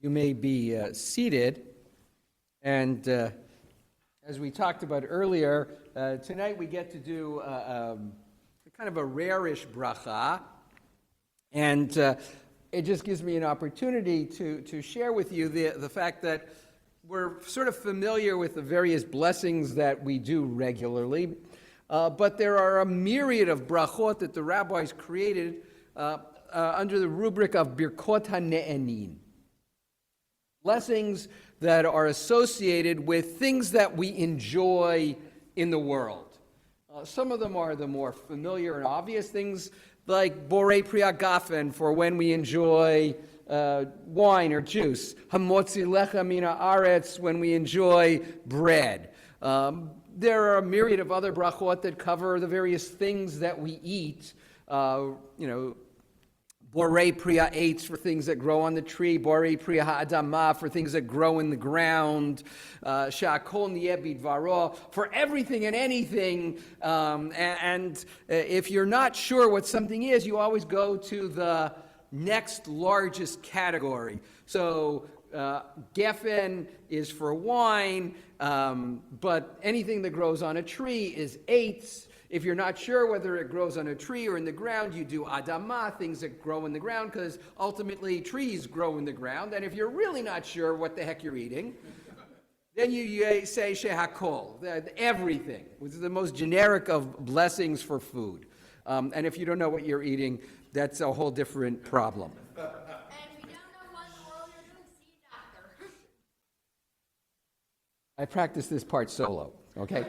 You may be seated, and as we talked about earlier, tonight we get to do kind of a rare-ish bracha, and it just gives me an opportunity to share with you the fact that we're sort of familiar with the various blessings that we do regularly, but there are a myriad of brachot that the rabbis created under the rubric of Birkot HaNe'enin. Blessings that are associated with things that we enjoy in the world. Some of them are the more familiar and obvious things, like Borei Priya Gafen, for when we enjoy wine or juice. Hamotzi Lecha Mina Aretz, when we enjoy bread. There are a myriad of other brachot that cover the various things that we eat. Borei Priya Eitz, for things that grow on the tree. Borei Priya Ha'adamah, for things that grow in the ground. Sha'akol Niyeh Bidvaro, for everything and anything. And if you're not sure what something is, you always go to the next largest category. So Geffen is for wine, but anything that grows on a tree is eitz. If you're not sure whether it grows on a tree or in the ground, you do adamah, things that grow in the ground, because ultimately trees grow in the ground. And if you're really not sure what the heck you're eating, then you say shehakol, everything, which is the most generic of blessings for food. And if you don't know what you're eating, that's a whole different problem. And we don't know what in the world you're doing, see a doctor. I practice this part solo, okay?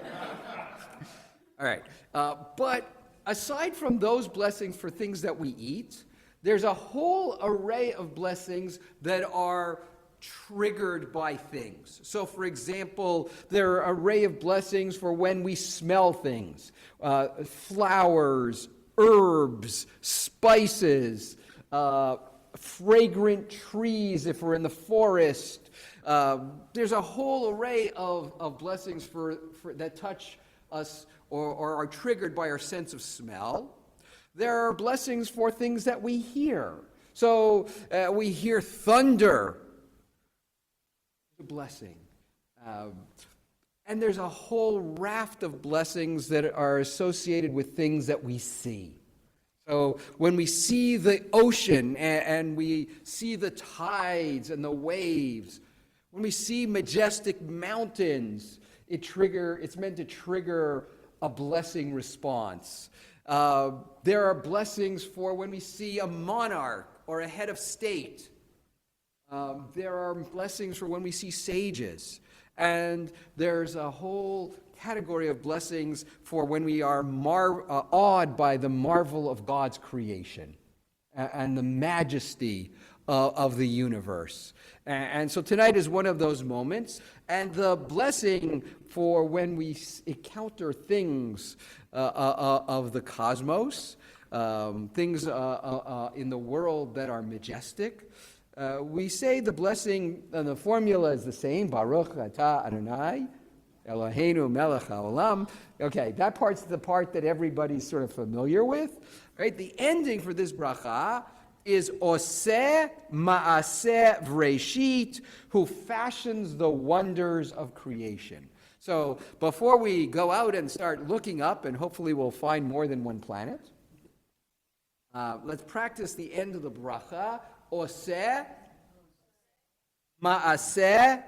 All right. But aside from those blessings for things that we eat, there's a whole array of blessings that are triggered by things. So, for example, there are an array of blessings for when we smell things. Flowers, herbs, spices, fragrant trees if we're in the forest. There's a whole array of blessings for that touch us or are triggered by our sense of smell. There are blessings for things that we hear. So we hear thunder. It's a blessing. And there's a whole raft of blessings that are associated with things that we see. So when we see the ocean and we see the tides and the waves, when we see majestic mountains, it's meant to trigger a blessing response. There are blessings for when we see a monarch or a head of state. There are blessings for when we see sages. And there's a whole category of blessings for when we are awed by the marvel of God's creation and the majesty of the universe. And so tonight is one of those moments. And the blessing for when we encounter things of the cosmos, things in the world that are majestic, we say the blessing, and the formula is the same, Baruch Atah Adonai, Eloheinu melech haolam. Okay, that part's the part that everybody's sort of familiar with. Right? The ending for this bracha is Oseh Ma'aseh Vreshit, who fashions the wonders of creation. So before we go out and start looking up, and hopefully we'll find more than one planet, let's practice the end of the bracha. Oseh Ma'aseh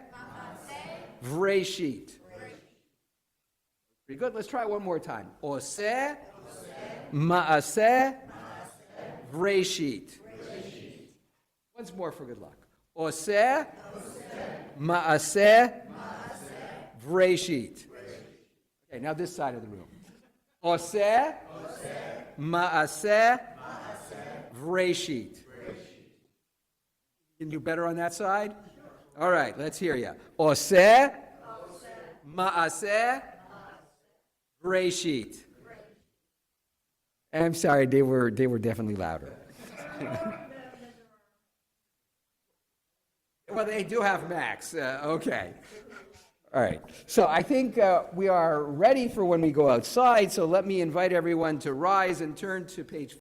Vreshit. Pretty good. Let's try it one more time. Oseh Ma'aseh Vreshit. Once more for good luck. Oseh Ma'aseh Vreshit. Okay, now this side of the room. Oseh Ma'aseh Vreshit. Can you do better on that side? All right, let's hear you. Oseh Ma'aseh Vreshit. I'm sorry, they were definitely louder. Well, they do have Max. Okay. All right. So I think we are ready for when we go outside. So let me invite everyone to rise and turn to page